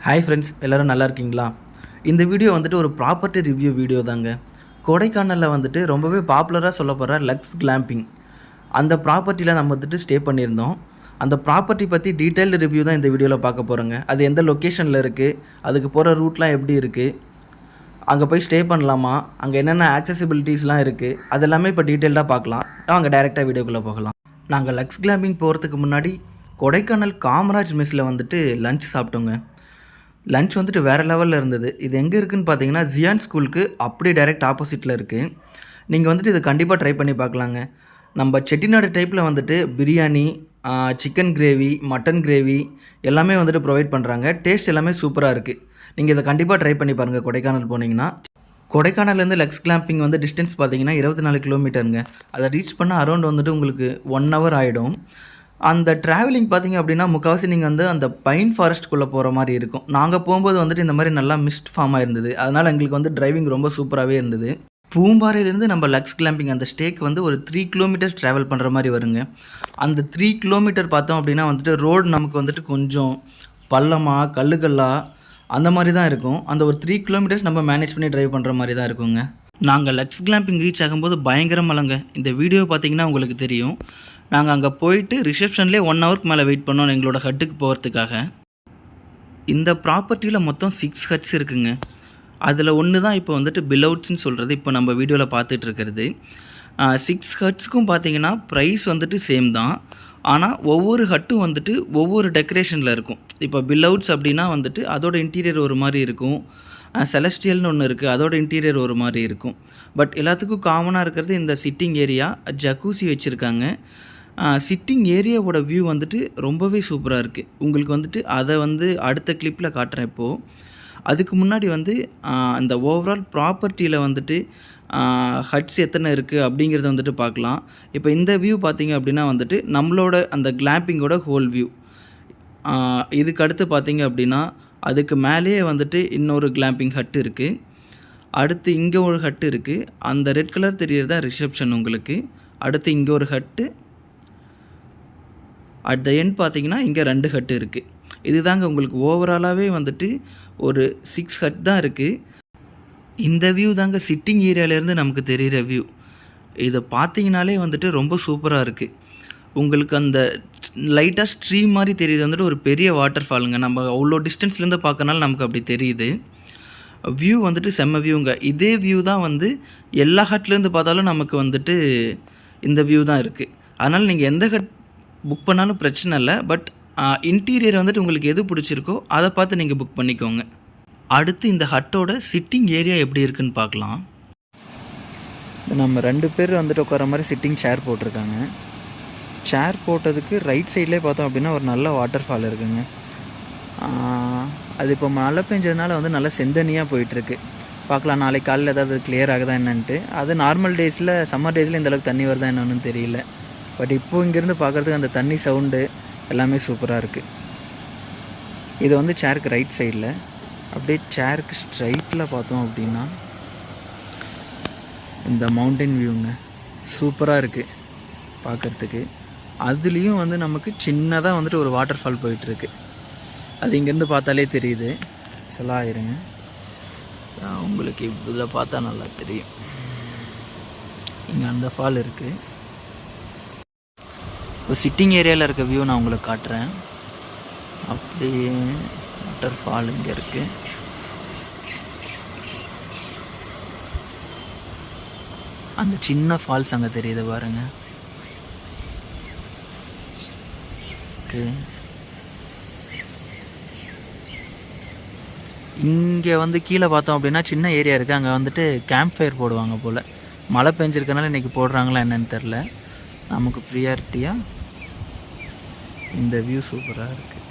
Hi friends, எல்லோரும் நல்லா இருக்கீங்களா? இந்த வீடியோ வந்துட்டு ஒரு ப்ராப்பர்ட்டி ரிவ்யூ வீடியோ தாங்க. கொடைக்கானலில் வந்துட்டு ரொம்பவே பாப்புலராக சொல்லப்படுற லக்ஸ் கிளாம்பிங் அந்த ப்ராப்பர்ட்டியில் நம்ம வந்துட்டு ஸ்டே பண்ணியிருந்தோம். அந்த ப்ராப்பர்ட்டி பற்றி டீட்டெயில்டு ரிவ்யூ தான் இந்த வீடியோவில் பார்க்க போகிறோங்க. அது எந்த லொக்கேஷனில் இருக்குது, அதுக்கு போகிற ரூட்லாம் எப்படி இருக்குது, அங்கே போய் ஸ்டே பண்ணலாமா, அங்கே என்னென்ன ஆக்சசிபிலிட்டிஸ்லாம் இருக்குது, அதெல்லாமே இப்போ டீட்டெயில்டாக பார்க்கலாம். அங்கே டைரெக்டாக வீடியோக்குள்ளே போகலாம். நாங்கள் லக்ஸ் கிளாம்பிங் போகிறதுக்கு முன்னாடி கொடைக்கானல் காமராஜ் மெஸ்ஸில் வந்துட்டு லஞ்ச் சாப்பிட்டோங்க. லஞ்ச் வந்துட்டு வேறு லெவலில் இருந்தது. இது எங்கே இருக்குதுன்னு பார்த்தீங்கன்னா ஜியான் ஸ்கூலுக்கு அப்படியே டைரெக்ட் ஆப்போசிட்டில் இருக்குது. நீங்கள் வந்துட்டு இது கண்டிப்பாக ட்ரை பண்ணி பார்க்கலாங்க. நம்ம செட்டிநாடு டைப்பில் வந்துட்டு biryani, chicken gravy, mutton gravy எல்லாமே வந்துட்டு ப்ரொவைட் பண்ணுறாங்க. டேஸ்ட் எல்லாமே சூப்பராக இருக்குது. நீங்கள் இதை கண்டிப்பாக ட்ரை பண்ணி பாருங்கள் கொடைக்கானல் போனீங்கன்னா. கொடைக்கானல்லேருந்து லக்ஸ் கிளாம்பிங் வந்து டிஸ்டன்ஸ் பார்த்தீங்கன்னா 24 கிலோமீட்டருங்க. அதை ரீச் பண்ண அரௌண்ட் வந்துட்டு உங்களுக்கு 1 hour ஆகிடும். அந்த ட்ராவலிங் பார்த்திங்க அப்படின்னா முக்கால்வாசி நீங்கள் வந்து அந்த பைன் ஃபாரஸ்ட்டுக்குள்ளே போகிற மாதிரி இருக்கும். நாங்கள் போகும்போது வந்துட்டு இந்த மாதிரி நல்லா மிஸ்ட் ஃபார்ம் ஆகிருந்தது. அதனால் எங்களுக்கு வந்து டிரைவிங் ரொம்ப சூப்பராகவே இருந்தது. பூம்பாறையிலேருந்து நம்ம லக்ஸ் கிளாம்பிங் அந்த ஸ்டேக்கு வந்து ஒரு 3 கிலோமீட்டர்ஸ் ட்ராவல் பண்ணுற மாதிரி வருங்க. அந்த 3 கிலோமீட்டர் பார்த்தோம் அப்படின்னா வந்துட்டு ரோடு நமக்கு வந்துட்டு கொஞ்சம் பள்ளமாக கல்லுகல்லாக அந்த மாதிரி தான் இருக்கும். அந்த ஒரு 3 கிலோமீட்டர்ஸ் நம்ம மேனேஜ் பண்ணி ட்ரைவ் பண்ணுற மாதிரி தான் இருக்குங்க. நாங்கள் லக்ஸ் கிளாம்பிங் ரீச் ஆகும்போது பயங்கர மழைங்க. இந்த வீடியோ பார்த்திங்கன்னா உங்களுக்கு தெரியும். நாங்கள் அங்கே போயிட்டு ரிசப்ஷன்லேயே 1 ஹவருக்கு மேலே வெயிட் பண்ணோம் எங்களோட ஹட்டுக்கு போகிறதுக்காக. இந்த ப்ராப்பர்ட்டியில் மொத்தம் 6 ஹட்ஸ் இருக்குங்க. அதில் ஒன்று தான் இப்போ வந்துட்டு பிலவுட்ஸ்ன்னு சொல்கிறது இப்போ நம்ம வீடியோவில் பார்த்துட்ருக்கிறது. 6 ஹட்ஸ்க்கும் பார்த்தீங்கன்னா ப்ரைஸ் வந்துட்டு சேம் தான். ஆனால் ஒவ்வொரு ஹட்டும் வந்துட்டு ஒவ்வொரு டெக்கரேஷனில் இருக்கும். இப்போ பிலவுட்ஸ் அப்படின்னா வந்துட்டு அதோட இன்டீரியர் ஒரு மாதிரி இருக்கும். செலஸ்டியல்னு ஒன்று இருக்குது, அதோட இன்டீரியர் ஒரு மாதிரி இருக்கும். பட் எல்லாத்துக்கும் காமனாக இருக்கிறது இந்த சிட்டிங் ஏரியா, ஜக்கூசி வச்சுருக்காங்க. சிட்டிங் ஏரியாவோட வியூ வந்துட்டு ரொம்பவே சூப்பராக இருக்குது. உங்களுக்கு வந்துட்டு அதை வந்து அடுத்த கிளிப்பில் காட்டுறேன் இப்போது. அதுக்கு முன்னாடி வந்து அந்த ஓவரால் ப்ராப்பர்ட்டியில் வந்துட்டு ஹட்ஸ் எத்தனை இருக்குது அப்படிங்கிறத வந்துட்டு பார்க்கலாம். இப்போ இந்த வியூ பார்த்திங்க அப்படின்னா வந்துட்டு நம்மளோட அந்த கிளாம்பிங்கோட ஹோல் வியூ. இதுக்கு அடுத்து பார்த்திங்க அப்படின்னா அதுக்கு மேலேயே வந்துட்டு இன்னொரு கிளாம்பிங் ஹட்டு இருக்குது. அடுத்து இங்கே ஒரு ஹட்டு இருக்குது. அந்த ரெட் கலர் தெரியறதா ரிசப்ஷன் உங்களுக்கு. அடுத்து இங்கே ஒரு ஹட்டு. அட் த எண்ட் பார்த்தீங்கன்னா இங்கே 2 ஹட்டு இருக்குது. இது தாங்க உங்களுக்கு ஓவராலாகவே வந்துட்டு ஒரு 6 ஹட் தான் இருக்குது. இந்த வியூ தாங்க சிட்டிங் ஏரியாவிலேருந்து நமக்கு தெரிகிற வியூ. இதை பார்த்தீங்கனாலே வந்துட்டு ரொம்ப சூப்பராக இருக்குது. உங்களுக்கு அந்த லைட்டாக ஸ்ட்ரீம் மாதிரி தெரியுது வந்துட்டு ஒரு பெரிய வாட்டர் ஃபாலுங்க. நம்ம அவ்வளோ டிஸ்டன்ஸ்லேருந்து பார்க்கறனால நமக்கு அப்படி தெரியுது. வியூ வந்துட்டு செம்ம வியூங்க. இதே வியூ தான் வந்து எல்லா ஹட்லேருந்து பார்த்தாலும் நமக்கு வந்துட்டு இந்த வியூ தான் இருக்குது. அதனால் நீங்கள் எந்த ஹட் புக் பண்ணாலும் பிரச்சனை இல்லை. பட் இன்டீரியர் வந்துட்டு உங்களுக்கு எது பிடிச்சிருக்கோ அதை பார்த்து நீங்கள் புக் பண்ணிக்கோங்க. அடுத்து இந்த ஹட்டோட சிட்டிங் ஏரியா எப்படி இருக்குதுன்னு பார்க்கலாம். நம்ம 2 பேர் வந்துட்டு உட்கார மாதிரி சிட்டிங் சேர் போட்டிருக்காங்க. சேர் போட்டதுக்கு ரைட் சைட்லேயே பார்த்தோம் அப்படின்னா ஒரு நல்ல வாட்டர் ஃபால் இருக்குங்க. அது இப்போ மழை பெஞ்சதுனால வந்து நல்லா செந்தனியாக போயிட்டுருக்கு. பார்க்கலாம் நாளைக்கு காலையில் ஏதாவது கிளியர் ஆகுதா என்னன்ட்டு. அது நார்மல் டேஸில் சம்மர் டேஸில் இந்தளவுக்கு தண்ணி வருதா என்னன்னு தெரியல. பட் இப்போது இங்கேருந்து பார்க்குறதுக்கு அந்த தண்ணி சவுண்டு எல்லாமே சூப்பராக இருக்குது. இது வந்து சேருக்கு ரைட் சைடில். அப்படியே சேருக்கு ஸ்ட்ரைட்டில் பார்த்தோம் அப்படின்னா இந்த மவுண்டன் வியூங்க சூப்பராக இருக்குது பார்க்குறதுக்கு. அதுலேயும் வந்து நமக்கு சின்னதாக வந்துட்டு ஒரு வாட்டர் ஃபால் போயிட்டுருக்கு. அது இங்கேருந்து பார்த்தாலே தெரியுது. சொல்லாயிருங்க, உங்களுக்கு இதில் பார்த்தா நல்லா தெரியும். இங்கே அந்த ஃபால் இருக்குது. இப்போ சிட்டிங் ஏரியாவில் இருக்க வியூ நான் உங்களுக்கு காட்டுறேன். அப்படியே வாட்டர் ஃபால் இங்கே இருக்குது. அந்த சின்ன ஃபால்ஸ் அங்கே தெரியுது பாருங்கள். இங்கே வந்து கீழே பார்த்தோம் அப்படின்னா சின்ன ஏரியா இருக்குது. அங்கே வந்துட்டு கேம்ப் ஃபயர் போடுவாங்க போல். மழை பெஞ்சிருக்கனால இன்றைக்கி போடுறாங்களா என்னன்னு தெரில. நமக்கு ப்ரியாரிட்டியாக இந்த வியூ சூப்பராக இருக்குது.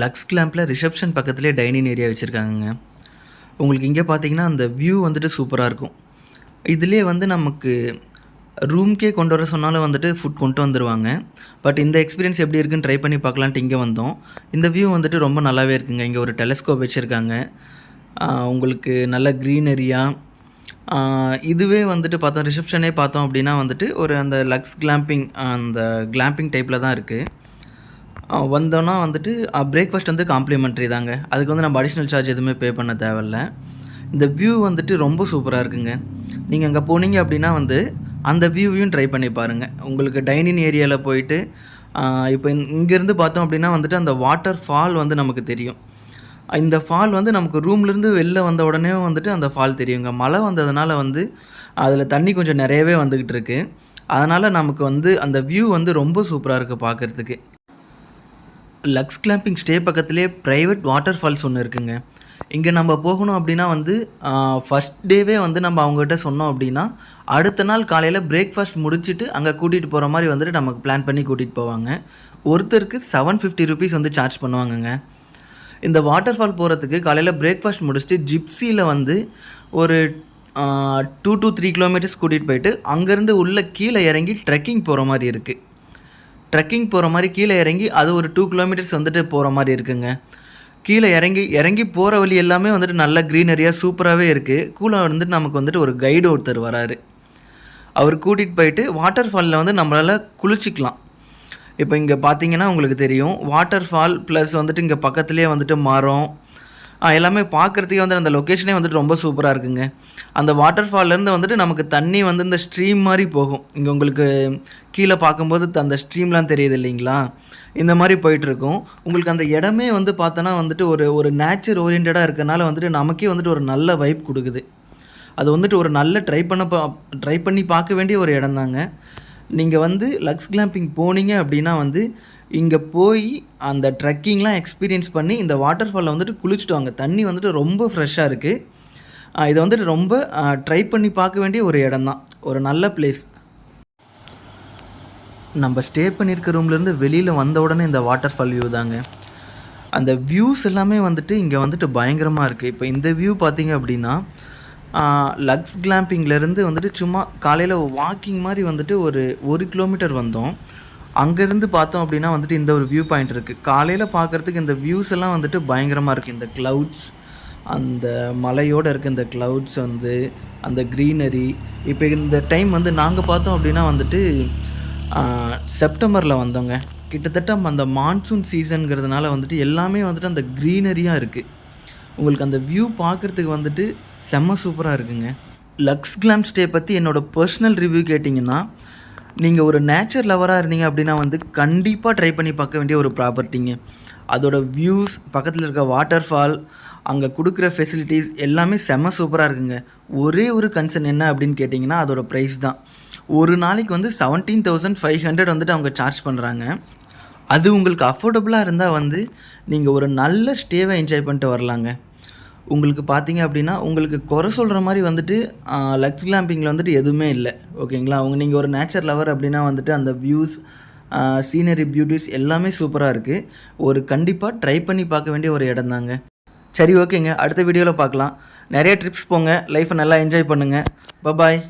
லக்ஸ் கிளாம்பில் ரிசப்ஷன் பக்கத்துலேயே டைனிங் ஏரியா வச்சுருக்காங்க. உங்களுக்கு இங்கே பார்த்தீங்கன்னா அந்த வியூ வந்துட்டு சூப்பராக இருக்கும். இதிலே வந்து நமக்கு ரூம்க்கே கொண்டு வர சொன்னாலும் வந்துட்டு ஃபுட் கொண்டு வந்துடுவாங்க. பட் இந்த எக்ஸ்பீரியன்ஸ் எப்படி இருக்குன்னு ட்ரை பண்ணி பார்க்கலான்ட்டு இங்கே வந்தோம். இந்த வியூ வந்துட்டு ரொம்ப நல்லாவே இருக்குங்க. இங்கே ஒரு டெலஸ்கோப் வச்சுருக்காங்க. உங்களுக்கு நல்ல க்ரீனரியாக இதுவே வந்துட்டு பார்த்தோம் ரிசப்ஷனே பார்த்தோம் அப்படின்னா வந்துட்டு ஒரு அந்த லக்ஸ் கிளாம்பிங் அந்த கிளாம்பிங் டைப்பில் தான் இருக்குது. வந்தோன்னா வந்துட்டு பிரேக்ஃபாஸ்ட் வந்து காம்ப்ளிமெண்ட்ரி தாங்க. அதுக்கு வந்து நம்ம அடிஷ்னல் சார்ஜ் எதுவுமே பே பண்ண தேவையில்ல. இந்த வியூ வந்துட்டு ரொம்ப சூப்பராக இருக்குங்க. நீங்கள் அங்கே போனீங்க அப்படின்னா வந்து அந்த வியூவையும் ட்ரை பண்ணி பாருங்கள். உங்களுக்கு டைனிங் ஏரியாவில் போயிட்டு இப்போ இங்கேருந்து பார்த்தோம் அப்படின்னா வந்துட்டு அந்த வாட்டர் ஃபால் வந்து நமக்கு தெரியும். இந்த ஃபால் வந்து நமக்கு ரூம்லேருந்து வெளில வந்த உடனே வந்துட்டு அந்த ஃபால் தெரியுங்க. மழை வந்ததுனால வந்து அதில் தண்ணி கொஞ்சம் நிறையவே வந்துக்கிட்டு இருக்கு. அதனால் நமக்கு வந்து அந்த வியூ வந்து ரொம்ப சூப்பராக இருக்குது பார்க்குறதுக்கு. லக்ஸ் கிளாம்பிங் ஸ்டே பக்கத்துலேயே ப்ரைவேட் வாட்டர் ஃபால்ஸ் ஒன்று இருக்குங்க. இங்கே நம்ம போகணும் அப்படின்னா வந்து ஃபஸ்ட் டேவே வந்து நம்ம அவங்ககிட்ட சொன்னோம் அப்படின்னா அடுத்த நாள் காலையில் பிரேக்ஃபாஸ்ட் முடிச்சுட்டு அங்கே கூட்டிகிட்டு போகிற மாதிரி வந்துட்டு நமக்கு பிளான் பண்ணி கூட்டிகிட்டு போவாங்க. ஒருத்தருக்கு 750 ருபீஸ் வந்து சார்ஜ் பண்ணுவாங்கங்க. இந்த வாட்டர் ஃபால் போகிறதுக்கு காலையில் பிரேக்ஃபாஸ்ட் முடிச்சுட்டு ஜிப்சியில் வந்து ஒரு 2 to 3 கிலோமீட்டர்ஸ் கூட்டிகிட்டு போயிட்டு அங்கேருந்து உள்ளே கீழே இறங்கி ட்ரெக்கிங் போகிற மாதிரி இருக்குது. ட்ரெக்கிங் போகிற மாதிரி கீழே இறங்கி அது ஒரு 2 கிலோமீட்டர்ஸ் வந்துட்டு போகிற மாதிரி இருக்குங்க. கீழே இறங்கி போகிற வழி எல்லாமே வந்துட்டு நல்ல க்ரீனரியாக சூப்பராகவே இருக்குது. கூட வந்துட்டு நமக்கு வந்துட்டு ஒரு கைடு ஒருத்தர் வராரு. அவர் கூட்டிகிட்டு போயிட்டு வாட்டர் ஃபாலில் வந்து நம்மளால் குளிச்சிக்கலாம். இப்போ இங்கே பார்த்தீங்கன்னா உங்களுக்கு தெரியும் வாட்டர் ஃபால் ப்ளஸ் வந்துட்டு இங்கே பக்கத்துலேயே வந்துட்டு மரம் எல்லாமே பார்க்குறதுக்கே வந்து அந்த லொக்கேஷனே வந்துட்டு ரொம்ப சூப்பராக இருக்குங்க. அந்த வாட்டர் ஃபால்லேருந்து வந்துட்டு நமக்கு தண்ணி வந்து இந்த ஸ்ட்ரீம் மாதிரி போகும். இங்கே உங்களுக்கு கீழே பார்க்கும்போது அந்த ஸ்ட்ரீம்லாம் தெரியுது இல்லைங்களா, இந்த மாதிரி போயிட்டுருக்கும். உங்களுக்கு அந்த இடமே வந்து பார்த்தோன்னா வந்துட்டு ஒரு நேச்சர் ஓரியன்டாக இருக்கனால வந்துட்டு நமக்கே வந்துட்டு ஒரு நல்ல வைப் கொடுக்குது. அது வந்துட்டு ஒரு நல்ல ட்ரை பண்ணி பார்க்க வேண்டிய ஒரு இடம் தாங்க. நீங்கள் வந்து லக்ஸ் கிளாம்பிங் போனீங்க அப்படின்னா வந்து இங்கே போய் அந்த ட்ரெக்கிங்லாம் எக்ஸ்பீரியன்ஸ் பண்ணி இந்த வாட்டர் ஃபாலில் வந்துட்டு குளிச்சுட்டு வாங்க. தண்ணி வந்துட்டு ரொம்ப ஃப்ரெஷ்ஷாக இருக்குது. இதை வந்துட்டு ரொம்ப ட்ரை பண்ணி பார்க்க வேண்டிய ஒரு இடம் தான், ஒரு நல்ல பிளேஸ். நம்ம ஸ்டே பண்ணியிருக்க ரூம்லேருந்து வெளியில் வந்த உடனே இந்த வாட்டர் ஃபால் வியூ தாங்க. அந்த வியூஸ் எல்லாமே வந்துட்டு இங்கே வந்துட்டு பயங்கரமாக இருக்குது. இப்போ இந்த வியூ பார்த்தீங்க அப்படின்னா லக்ஸ் கிளாம்பிங்லேருந்து வந்துட்டு சும்மா காலையில் வாக்கிங் மாதிரி வந்துட்டு ஒரு 1 கிலோமீட்டர் வந்தோம். அங்கேருந்து பார்த்தோம் அப்படின்னா வந்துட்டு இந்த ஒரு வியூ பாயிண்ட் இருக்குது. காலையில் பார்க்குறதுக்கு இந்த வியூஸ் எல்லாம் வந்துட்டு பயங்கரமாக இருக்குது. இந்த க்ளவுட்ஸ், அந்த மலையோடு இருக்க இந்த க்ளவுட்ஸ் வந்து அந்த க்ரீனரி. இப்போ இந்த டைம் வந்து நாங்கள் பார்த்தோம் அப்படின்னா வந்துட்டு செப்டம்பரில் வந்தோங்க. கிட்டத்தட்ட அந்த மான்சூன் சீசனுங்கிறதுனால வந்துட்டு எல்லாமே வந்துட்டு அந்த க்ரீனரியாக இருக்குது. உங்களுக்கு அந்த வியூ பார்க்குறதுக்கு வந்துட்டு செம்ம சூப்பராக இருக்குங்க. லக்ஸ் கிளாம் ஸ்டே பற்றி என்னோடய பர்சனல் ரிவ்யூ கேட்டிங்கன்னா, நீங்கள் ஒரு நேச்சர் லவராக இருந்தீங்க அப்படின்னா வந்து கண்டிப்பாக ட்ரை பண்ணி பார்க்க வேண்டிய ஒரு ப்ராப்பர்ட்டிங்க. அதோட வியூஸ், பக்கத்தில் இருக்க வாட்டர் ஃபால், அங்கே கொடுக்குற ஃபெசிலிட்டிஸ் எல்லாமே செம்ம சூப்பராக இருக்குங்க. ஒரே ஒரு கன்சர்ன் என்ன அப்படின்னு கேட்டிங்கன்னா அதோட ப்ரைஸ் தான். ஒரு நாளைக்கு வந்து 17,500 வந்துட்டு அவங்க சார்ஜ் பண்ணுறாங்க. அது உங்களுக்கு அஃபோர்டபுளாக இருந்தால் வந்து நீங்கள் ஒரு நல்ல ஸ்டேவை என்ஜாய் பண்ணிட்டு வரலாங்க. உங்களுக்கு பார்த்தீங்க அப்படின்னா உங்களுக்கு குறை சொல்கிற மாதிரி வந்துட்டு லக்ஸ் கிளாம்பிங்கில் வந்துட்டு எதுவுமே இல்லை, ஓகேங்களா. நீங்கள் ஒரு நேச்சர் லவர் அப்படின்னா வந்துட்டு அந்த வியூஸ், சீனரி, பியூட்டிஸ் எல்லாமே சூப்பராக இருக்குது. கண்டிப்பாக ட்ரை பண்ணி பார்க்க வேண்டிய ஒரு இடம் தாங்க. சரி, ஓகேங்க. அடுத்த வீடியோவில் பார்க்கலாம். நிறைய ட்ரிப்ஸ் போங்க, லைஃப்பை நல்லா என்ஜாய் பண்ணுங்கள். பாய்.